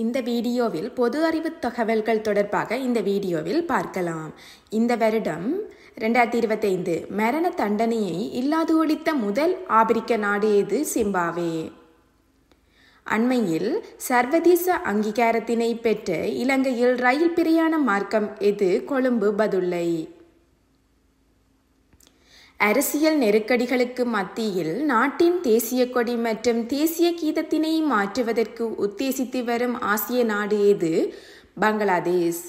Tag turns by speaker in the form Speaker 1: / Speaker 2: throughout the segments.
Speaker 1: இந்த வீடியோவில் பொது அறிவு தகவல்கள் தொடர்பாக இந்த வீடியோவில் பார்க்கலாம். இந்த வருடம் 2025 மரண தண்டனையை இல்லாது ஒழித்த முதல் ஆப்பிரிக்க நாடு எது? சிம்பாப்வே. அண்மையில் சர்வதேச அங்கீகாரத்தினை பெற்ற இலங்கையில் ரயில் பிரயாண மார்க்கம் எது? கொழும்பு பதுளை. அரசியல் நெருக்கடிகளுக்கு மத்தியில் நாட்டின் தேசிய கொடி மற்றும் தேசிய கீதத்தினை மாற்றுவதற்கு உத்தேசித்து வரும் ஆசிய நாடு எது? பங்களாதேஷ்.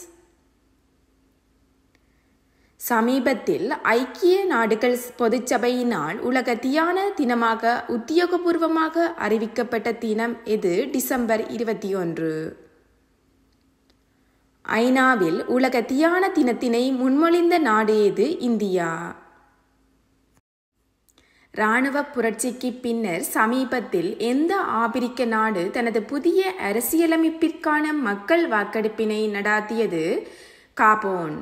Speaker 1: சமீபத்தில் ஐக்கிய நாடுகள் பொதுச்சபையினால் உலக தியான தினமாக உத்தியோகபூர்வமாக அறிவிக்கப்பட்ட தினம் எது? டிசம்பர் 21. ஐநாவில் உலக தியான தினத்தினை முன்மொழிந்த நாடு எது? இந்தியா. இராணுவ புரட்சிக்கு பின்னர் சமீபத்தில் எந்த ஆப்பிரிக்க நாடு தனது புதிய அரசியலமைப்பிற்கான மக்கள் வாக்கெடுப்பினை நடாத்தியது? காபோன்.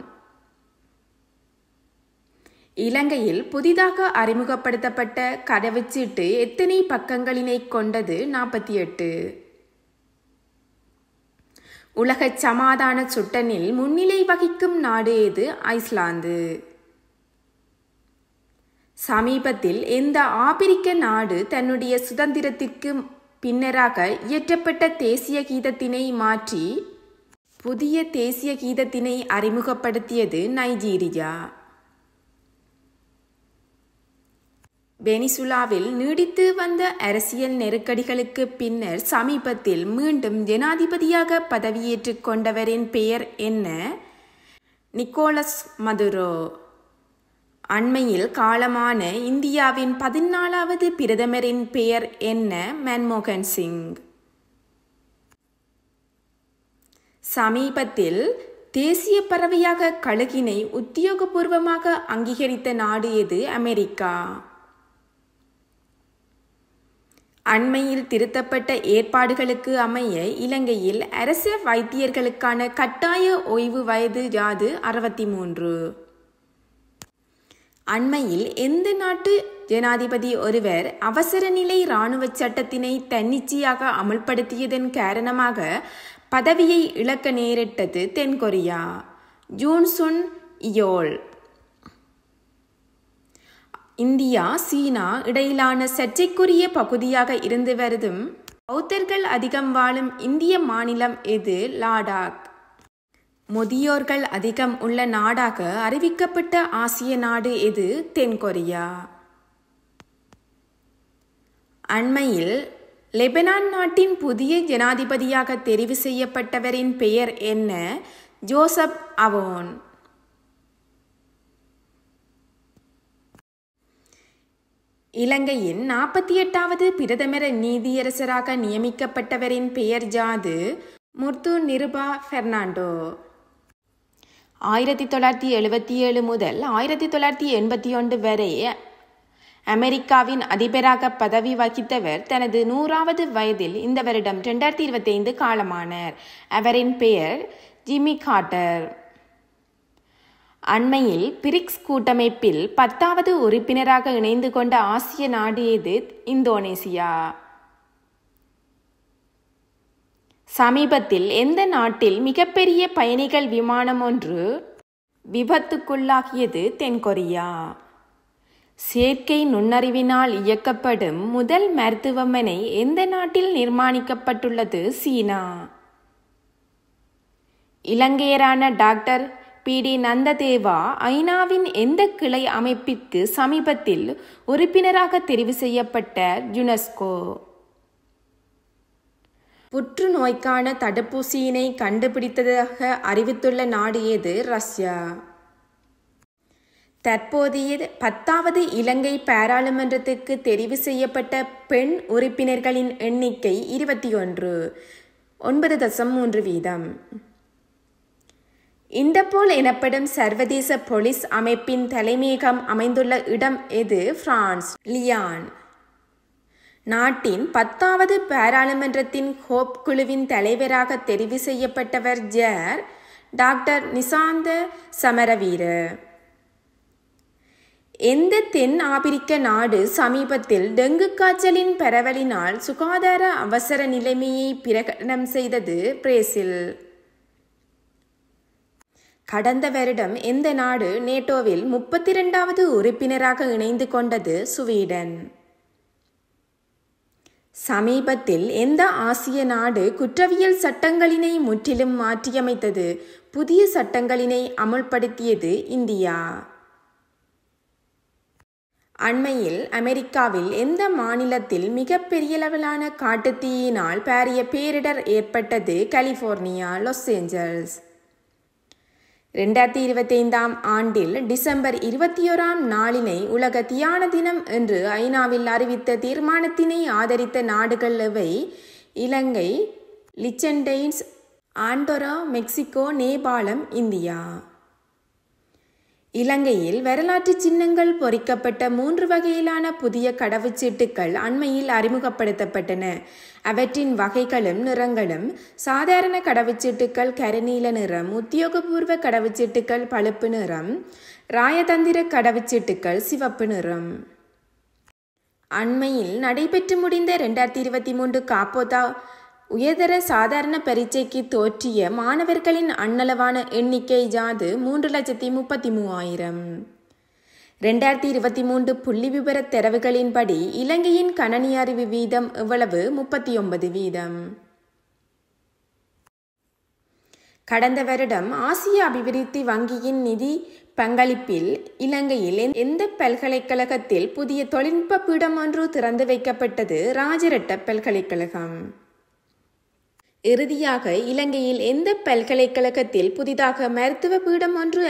Speaker 1: இலங்கையில் புதிதாக அறிமுகப்படுத்தப்பட்ட கடவுச்சீட்டு எத்தனை பக்கங்களினை கொண்டது? 48. உலக சமாதான சுட்டனில் முன்னிலை வகிக்கும் நாடு எது? ஐஸ்லாந்து. சமீபத்தில் எந்த ஆப்பிரிக்க நாடு தன்னுடைய சுதந்திரத்திற்கு பின்னராக இயற்றப்பட்ட தேசிய கீதத்தினை மாற்றி புதிய தேசிய கீதத்தினை அறிமுகப்படுத்தியது? நைஜீரியா. வெனிசுலாவில் நீடித்து வந்த அரசியல் நெருக்கடிகளுக்கு பின்னர் சமீபத்தில் மீண்டும் ஜனாதிபதியாக பதவியேற்றுக் கொண்டவரின் பெயர் என்ன? Nicolas Maduro. அண்மையில் காலமான இந்தியாவின் 14வது பிரதமரின் பெயர் என்ன? மன்மோகன் சிங். சமீபத்தில் தேசிய பறவையாக கழுகினை உத்தியோகபூர்வமாக அங்கீகரித்த நாடு எது? அமெரிக்கா. அண்மையில் திருத்தப்பட்ட ஏற்பாடுகளுக்கு அமைய இலங்கையில் அரசு வைத்தியர்களுக்கான கட்டாய ஓய்வு வயது யாது? 63. அண்மையில் எந்த நாட்டு ஜனாதிபதி ஒருவர் அவசர நிலை இராணுவ சட்டத்தினை தன்னிச்சையாக அமல்படுத்தியதன் காரணமாக பதவியை இழக்க நேரிட்டது? தென்கொரியா. ஜூன் சுன் இயோல். இந்தியா சீனா இடையிலான சர்ச்சைக்குரிய பகுதியாக இருந்து வருதும் பௌத்தர்கள் அதிகம் வாழும் இந்திய மாநிலம் எது? லடாக். முதியோர்கள் அதிகம் உள்ள நாடாக அறிவிக்கப்பட்ட ஆசிய நாடு எது? தென்கொரியா. அண்மையில் லெபனான் நாட்டின் புதிய ஜனாதிபதியாக தெரிவு செய்யப்பட்டவரின் பெயர் என்ன? ஜோசப் அவோன். இலங்கையின் 48வது பிரதமர் நீதியரசராக நியமிக்கப்பட்டவரின் பெயர் யாது? முர்து நிருபா பெர்னாண்டோ. 1977 முதல் 1981 வரை அமெரிக்காவின் அதிபராக பதவி வகித்தவர் தனது 100வது வயதில் இந்த வருடம் 2025 காலமானார். அவரின் பெயர் ஜிம்மி கார்ட்டர். அண்மையில் பிரிக்ஸ் கூட்டமைப்பில் 10வது உறுப்பினராக இணைந்து கொண்ட ஆசிய நாடு எது? இந்தோனேசியா. சமீபத்தில் எந்த நாட்டில் மிகப்பெரிய பயணிகள் விமானம் ஒன்று விபத்துக்குள்ளாகியது? தென்கொரியா. செயற்கை நுண்ணறிவினால் இயக்கப்படும் முதல் மருத்துவமனை எந்த நாட்டில் நிர்மாணிக்கப்பட்டுள்ளது? சீனா. இலங்கையரான டாக்டர் PD நந்ததேவா ஐநாவின் எந்த கிளை அமைப்பிற்கு சமீபத்தில் உறுப்பினராக தெரிவு செய்யப்பட்ட? யுனெஸ்கோ. புற்றுநோய்க்கான தடுப்பூசியினை கண்டுபிடித்ததாக அறிவித்துள்ள நாடு எது? ரஷ்யா. தற்போதைய 10வது இலங்கை பாராளுமன்றத்திற்கு தெரிவு செய்யப்பட்ட பெண் உறுப்பினர்களின் எண்ணிக்கை 21, 9.3%. இன்டர்போல் எனப்படும் சர்வதேச போலீஸ் அமைப்பின் தலைமையகம் அமைந்துள்ள இடம் எது? France, Lyon. நாட்டின் 10வது பாராளுமன்றத்தின் ஹோப் குழுவின் தலைவராக தெரிவு செய்யப்பட்டவர் யார்? டாக்டர் நிசாந்த சமரவீர. எந்த தென் ஆப்பிரிக்க நாடு சமீபத்தில் டெங்கு காய்ச்சலின் பரவலினால் சுகாதார அவசர நிலைமையை பிரகடனம் செய்தது? பிரேசில். கடந்த வருடம் எந்த நாடு நேட்டோவில் 32வது உறுப்பினராக இணைந்து கொண்டது? ஸ்வீடன். சமீபத்தில் எந்த ஆசிய நாடு குற்றவியல் சட்டங்களினை முற்றிலும் மாற்றியமைத்தது? புதிய சட்டங்களினை அமுல்படுத்தியது இந்தியா. அண்மையில் அமெரிக்காவில் எந்த மாநிலத்தில் மிகப்பெரியளவிலான காட்டுத்தீயினால் பாரிய பேரிடர் ஏற்பட்டது? California, Los Angeles. 2025ஆம் ஆண்டில் டிசம்பர் 21ஆம் நாளினை உலக தியான தினம் என்று ஐநாவில் அறிவித்த தீர்மானத்தினை ஆதரித்த நாடுகள் எவை? இலங்கை, லிச்சன்டைன்ஸ், ஆண்டோரா, மெக்சிகோ, நேபாளம், இந்தியா. இலங்கையில் வரலாற்று சின்னங்கள் பொறிக்கப்பட்ட 3 வகையிலான புதிய கடவுச்சீட்டுகள் அண்மையில் அறிமுகப்படுத்தப்பட்டன. அவற்றின் வகைகளும் நிறங்களும்: சாதாரண கடவுச்சீட்டுகள் கருநீல நிறம், உத்தியோகபூர்வ கடவுச்சீட்டுகள் பழுப்பு நிறம், ராயதந்திர கடவுச்சீட்டுகள் சிவப்பு நிறம். அண்மையில் நடைபெற்று முடிந்த 2023 காப்போதா உயர்தர சாதாரண பரீட்சைக்கு தோற்றிய மாணவர்களின் அண்ணளவான எண்ணிக்கை யாது? 3,33,000. 2023 புள்ளி விபர தரவுகளின்படி இலங்கையின் கணனி அறிவு வீதம் எவ்வளவு? 39%. கடந்த வருடம் ஆசிய அபிவிருத்தி வங்கியின் நிதி பங்களிப்பில் இலங்கையில் எந்த பல்கலைக்கழகத்தில் புதிய தொழில்நுட்ப பீடம் ஒன்று திறந்து வைக்கப்பட்டது? ராஜரட்ட பல்கலைக்கழகம். இறுதியாக இலங்கையில் எந்த பல்கலைக்கழகத்தில் புதிதாக மருத்துவ பீடம் ஒன்று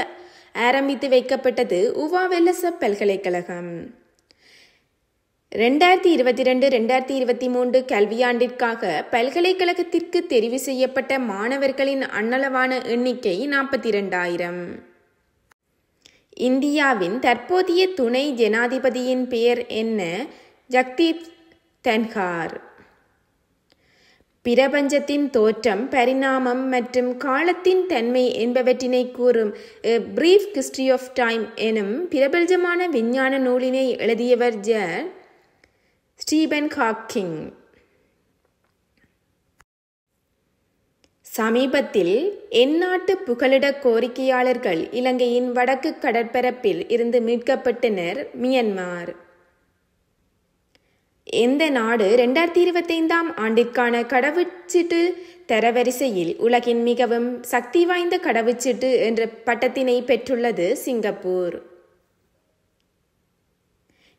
Speaker 1: ஆரம்பித்து வைக்கப்பட்டது? உவா வெல்லச பல்கலைக்கழகம். 2022-2023 கல்வியாண்டிற்காக பல்கலைக்கழகத்திற்கு தெரிவு செய்யப்பட்ட மாணவர்களின் அண்ணளவான எண்ணிக்கை 42,000. இந்தியாவின் தற்போதைய துணை ஜனாதிபதியின் பெயர் என்ன? ஜக்தீப் தன்கார். பிரபஞ்சத்தின் தோற்றம், பரிணாமம் மற்றும் காலத்தின் தன்மை என்பவற்றினை கூறும் A Brief History of Time எனும் பிரபலமான விஞ்ஞான நூலினை எழுதியவர் யார்? Stephen Hawking. சமீபத்தில் எந்நாட்டு புகலிட கோரிக்கையாளர்கள் இலங்கையின் வடக்கு கடற்பரப்பில் இருந்து மீட்கப்பட்டனர்? மியன்மார். எந்த நாடு 2025ஆம் ஆண்டிற்கான கடவுச்சீட்டு தரவரிசையில் உலகின் மிகவும் சக்தி வாய்ந்த கடவுச்சீட்டு என்ற பட்டத்தினை பெற்றுள்ளது? சிங்கப்பூர்.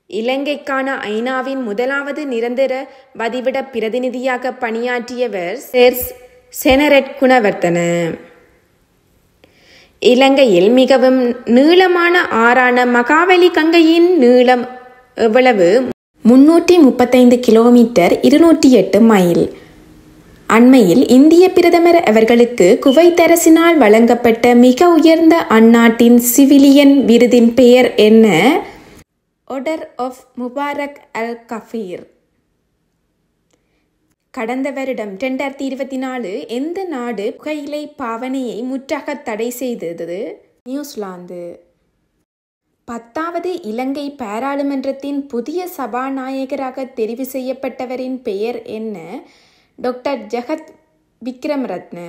Speaker 1: இலங்கைக்கான ஐநாவின் முதலாவது நிரந்தர வதிவிட பிரதிநிதியாக பணியாற்றியவர் செனரட் குணவர்த்தன. இலங்கையில் மிகவும் நீளமான ஆறான மகாவலி கங்கையின் நீளம் எவ்வளவு? 335 கிலோமீட்டர், 208 மைல். அண்மையில் இந்திய பிரதமர் அவர்களுக்கு குவைத் அரசினால் வழங்கப்பட்ட மிக உயர்ந்த அந்நாட்டின் சிவிலியன் விருதின் பெயர் என்ன? ஆர்டர் ஆஃப் முபாரக் அல் கஃபீர். கடந்த வருடம் 2024 எந்த நாடு புகையிலை பாவனையை முற்றாக தடை செய்தது? நியூசிலாந்து. 10வது இலங்கை பாராளுமன்றத்தின் புதிய சபாநாயகராக தெரிவு செய்யப்பட்டவரின் பெயர் என்ன? டாக்டர் ஜெகத் விக்ரமரத்ன.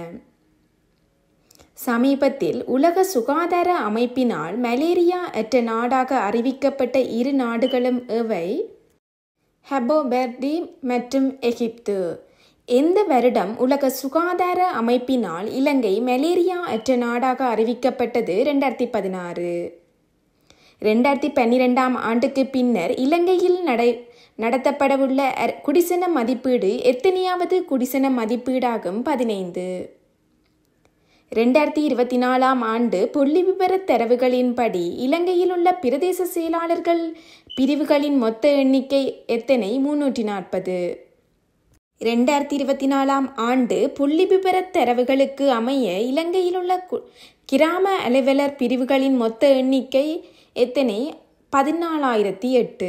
Speaker 1: சமீபத்தில் உலக சுகாதார அமைப்பினால் மலேரியா அற்ற நாடாக அறிவிக்கப்பட்ட 2 நாடுகளும் எவை? ஹெபோ வெர்டி மற்றும் எகிப்து. எந்த வருடம் உலக சுகாதார அமைப்பினால் இலங்கை மலேரியா அற்ற நாடாக அறிவிக்கப்பட்டது? 2016. 2012ஆம் ஆண்டுக்கு பின்னர் இலங்கையில் நடத்தப்படவுள்ள குடிசன மதிப்பீடு எத்தனையாவது குடிசன மதிப்பீடாகும்? 15. 2024ஆம் ஆண்டு புள்ளி விபர தரவுகளின்படி இலங்கையில் உள்ள பிரதேச செயலாளர்கள் பிரிவுகளின் மொத்த எண்ணிக்கை எத்தனை? 340. 2024ஆம் ஆண்டு புள்ளி விபர தரவுகளுக்கு அமைய இலங்கையில் உள்ள கிராம அலுவலர் பிரிவுகளின் மொத்த எண்ணிக்கை எத்தனை? 14,008.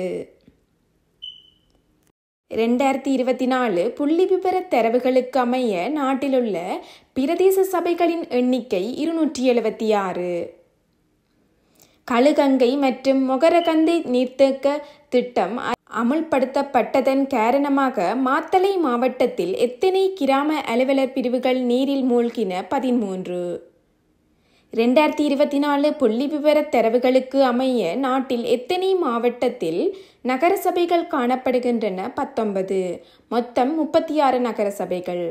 Speaker 1: 2024 புள்ளி விபர தரவுகளுக்கு அமைய நாட்டிலுள்ள பிரதேச சபைகளின் எண்ணிக்கை 276. கழுகங்கை மற்றும் மொகரகந்தை நீர்த்தேக்க திட்டம் அமுல்படுத்தப்பட்டதன் காரணமாக மாத்தளை மாவட்டத்தில் எத்தனை கிராம அலுவலர் பிரிவுகள் நீரில் மூழ்கின? 13. 2024 புள்ளி விவர தரவுகளுக்கு அமைய நாட்டில் எத்தனை மாவட்டத்தில் நகர சபைகள் காணப்படுகின்றன? 19. மொத்தம் 36 நகர சபைகள்.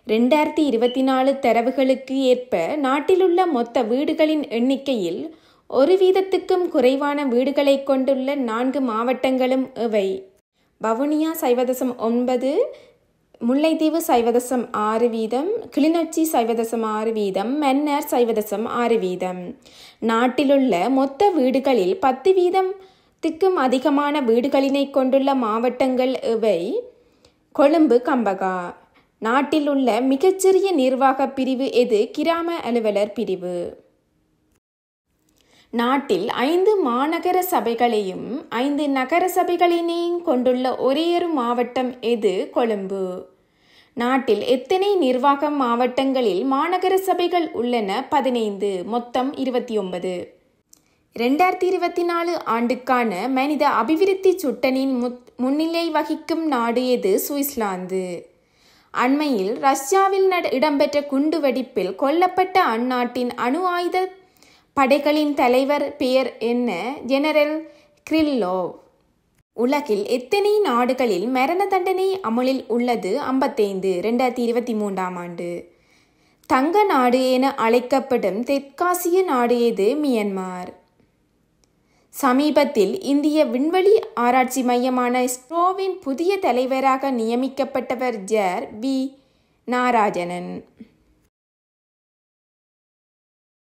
Speaker 1: 2024 தரவுகளுக்கு ஏற்ப நாட்டிலுள்ள மொத்த வீடுகளின் எண்ணிக்கையில் 1% குறைவான வீடுகளை கொண்டுள்ள 4 மாவட்டங்களும் இவை: வவுனியா 0.9%, முல்லைத்தீவு 0.6%, கிளிநொச்சி 0.6%, மன்னார் 0.6%. நாட்டிலுள்ள மொத்த வீடுகளில் 10%க்கும் அதிகமான வீடுகளினை கொண்டுள்ள மாவட்டங்கள் இவை: கொழும்பு, கம்பகா. நாட்டில் உள்ள மிகச்சிறிய நிர்வாக பிரிவு எது? கிராம அலுவலர் பிரிவு. நாட்டில் 5 மாநகர சபைகளையும் 5 நகர சபைகளினையும் கொண்டுள்ள ஒரேயொரு மாவட்டம் எது? கொழும்பு. நாட்டில் எத்தனை நிர்வாக மாவட்டங்களில் மாநகர சபைகள் உள்ளன? 15. மொத்தம் 29. 2024 ஆண்டுக்கான மனித அபிவிருத்தி சுட்டனின் முன்னிலை வகிக்கும் நாடு எது? சுவிட்சர்லாந்து. அண்மையில் ரஷ்யாவில் இடம்பெற்ற குண்டுவெடிப்பில் கொல்லப்பட்ட அந்நாட்டின் அணு ஆயுத படைகளின் தலைவர் பெயர் என்ன? ஜெனரல் கிரில்லோவ். உலகில் எத்தனை நாடுகளில் மரண தண்டனை அமலில் உள்ளது? 55. 2023 ஆண்டு. தங்க நாடு என அழைக்கப்படும் தெற்காசிய நாடு எது? மியான்மர். சமீபத்தில் இந்திய விண்வெளி ஆராய்ச்சி மையமான இஸ்ரோவின் புதிய தலைவராக நியமிக்கப்பட்டவர் ஜார்? வி. நாராயணன்.